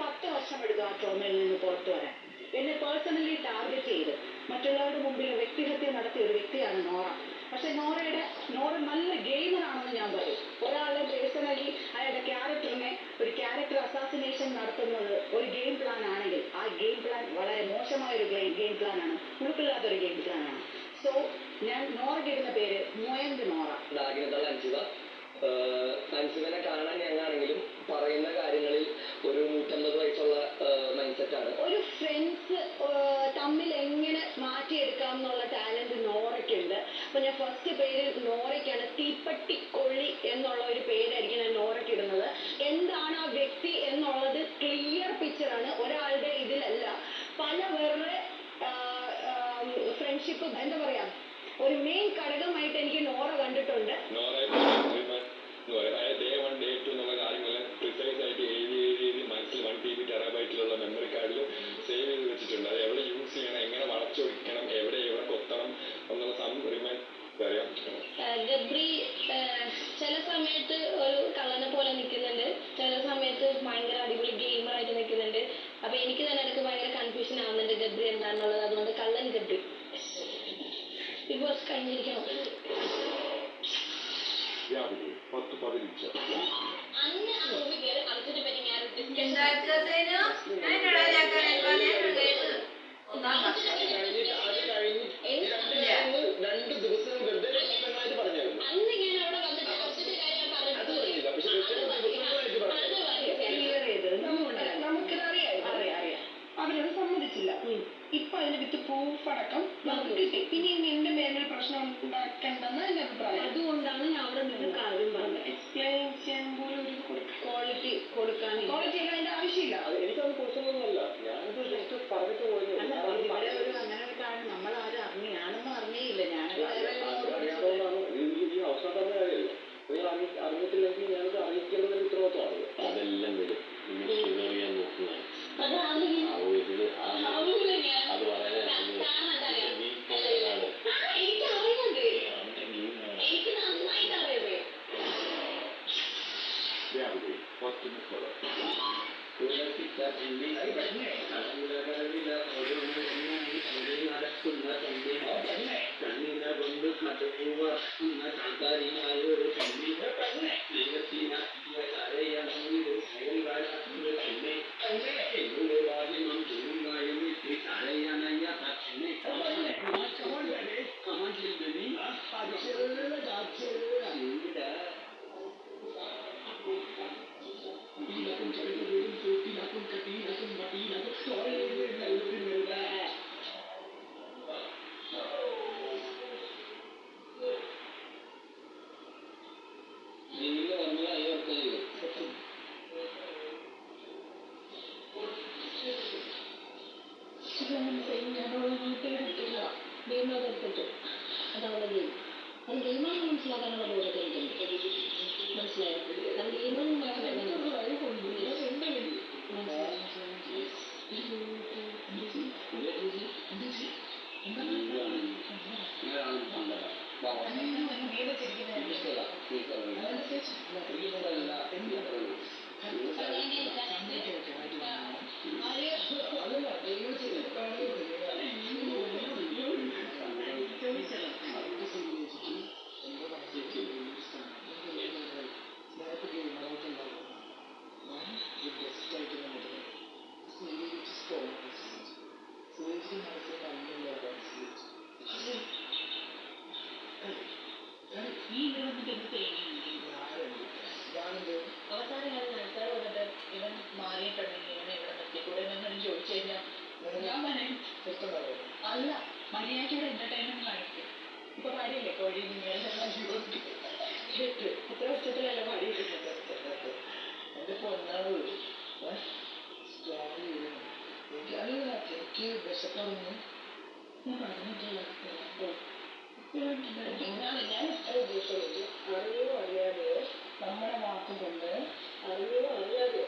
10 വർഷം എടുത്തു ആ ട്രോമയിൽ നിന്ന് പുറത്തു വരാൻ. എന്നെ പേഴ്സണലി ടാർഗറ്റ് ചെയ്ത് മറ്റുള്ളവരുടെ മുമ്പിൽ വ്യക്തിഹത്യ നടത്തിയ ഒരു വ്യക്തിയാണ് നോറ. പക്ഷെ നോറ നല്ല ഗെയിമറാണെന്ന് ഞാൻ പറയും. ഒരാളെ പേഴ്സണലി അയാളുടെ ക്യാരക്ടറിനെ ഒരു ക്യാരക്ടർ അസാസിനേഷൻ നടത്തുന്നത് ഒരു ഗെയിം പ്ലാൻ ആണെങ്കിൽ ആ ഗെയിം പ്ലാൻ വളരെ മോശമായ ഒരു ഗെയിം പ്ലാൻ ആണ്, ഉൾക്കൊള്ളാത്തൊരു ഗെയിം പ്ലാൻ ആണ്. സോ ഞാൻ നോറയ്ക്ക് ഇടുന്ന പേര് മൊയന്ത് നോറ. അൻസിബനെ കാണാൻ ഞങ്ങളാണെങ്കിലും പറയുന്ന കാര്യങ്ങളിൽ ഒരു 150 വയസ്സുള്ള മൈൻഡ് സെറ്റാണ്. ഒരു ഫ്രണ്ട്സ് തമ്മിൽ എങ്ങനെ മാറ്റിയെടുക്കാം എന്നുള്ള ടാലന്റ് നോറയ്ക്കുണ്ട്. അപ്പൊ ഞാൻ ഫസ്റ്റ് പേര് നോറയ്ക്കാണ്. തീപ്പട്ടി കൊള്ളി എന്നുള്ള ഒരു പേരായിരിക്കും ഞാൻ നോറയ്ക്ക് ഇടുന്നത്. എന്താണ് ആ വ്യക്തി എന്നുള്ളത് ക്ലിയർ പിക്ചറാണ്. ഒരാളുടെ ഇതിലല്ല, പല വേറെ ഫ്രണ്ട്ഷിപ്പ് എന്താ പറയാ ഒരു മെയിൻ ഘടകമായിട്ട് എനിക്ക് നോറ കണ്ടിട്ടുണ്ട്. മെമ്മറി കാർഡിൽ സേവ് ചെയ്ത് വെച്ചിട്ടുണ്ട്. അത് എവിടെ യൂസ് ചെയ്യണം, എങ്ങനെ വളച്ചൊടിക്കണം, എവിടെ കൊത്തണം എന്നുള്ള അറിയാം. ഗബ്രി ചില സമയത്ത് ഒരു കള്ളനെ പോലെ നിൽക്കുന്നുണ്ട്, ചില സമയത്ത് ഭയങ്കര അടിപൊളി ഗെയിമറായിട്ട് നിൽക്കുന്നുണ്ട്. അപ്പൊ എനിക്ക് തന്നെ ഇടയ്ക്ക് ഭയങ്കര കൺഫ്യൂഷൻ ആവുന്നുണ്ട് ഗബ്രി എന്താണെന്നുള്ളത്. അതുകൊണ്ട് കള്ളൻ ഗബ്രി ബിഗ് ബോസ് കഴിഞ്ഞിരിക്കണം. അവരത് സമ്മതിച്ചില്ല. ഇപ്പൊ അതിന് വിത്ത് പ്രൂഫ് അടക്കം നമുക്ക് കിട്ടി. പിന്നെ എന്റെ മേലിൽ പ്രശ്നം ഉണ്ടാക്കണ്ടെന്ന് എന്റെ അഭിപ്രായം. അതുകൊണ്ടാണ് ഞാൻ അവിടെ നിന്ന് കാര്യം പറഞ്ഞത്. എക്സ്പ്ലെയിൻ ചെയ്യാൻ പോലും ഒരു ക്വാളിറ്റി കൊടുക്കാൻ ക്വാളിറ്റി അല്ല, അതിന്റെ ആവശ്യമില്ല. എനിക്കത് കൊടുക്കുന്നൊന്നുമല്ല, ഞാനത് ജസ്റ്റ് പറഞ്ഞിട്ട് പോയി. ഇവിടെ ഒരു അങ്ങനെ ഒരു കാര്യം നമ്മൾ ആരും ഞാനൊന്നും അറിഞ്ഞേയില്ല. ഈ അവസരം പറഞ്ഞ കാര്യമല്ല, നിങ്ങൾ അറിഞ്ഞിട്ടില്ലെങ്കിൽ ഞാനത് അറിയിക്കേണ്ടത് ഉത്തരവാദിത്തമാണ്. അതെല്ലാം വരും ചെയ്യാൻ നോക്കുന്നതാണ്. അതവിടെ ഗെയിം അത് ഗെയിമാണെന്ന് മനസ്സിലാക്കാനുള്ള ബോധത്തെ മനസ്സിലായോ? അത് ഗെയിമൊന്നും അവസാനം മനസ്സിലാവ് വന്നിട്ട് ഇവൻ മാറിയിട്ടുണ്ടെങ്കിൽ ഇവനെ ഇവിടെ നിർത്തിക്കൂടെ എന്നൊരു ചോദിച്ചു കഴിഞ്ഞാൽ ഞാൻ അല്ല മര്യാദയുടെ എന്റർടൈൻമെന്റ് കാണിക്കും. ഇപ്പൊ പാടിയില്ലേ കോഴി കേട്ട് അത്ര ഉച്ചത്തിലല്ല പാടിയിട്ടുണ്ട്. എന്റെ പൊന്നാവ് എനിക്ക് വിശക്കുന്നു. ഞാൻ പറഞ്ഞിട്ടില്ല. ഞാൻ ഉദ്ദേശിച്ചത് അറിയോ അറിയാതെയോ നമ്മുടെ വാക്കുകൊണ്ട് അറിയോ അറിയാതെയോ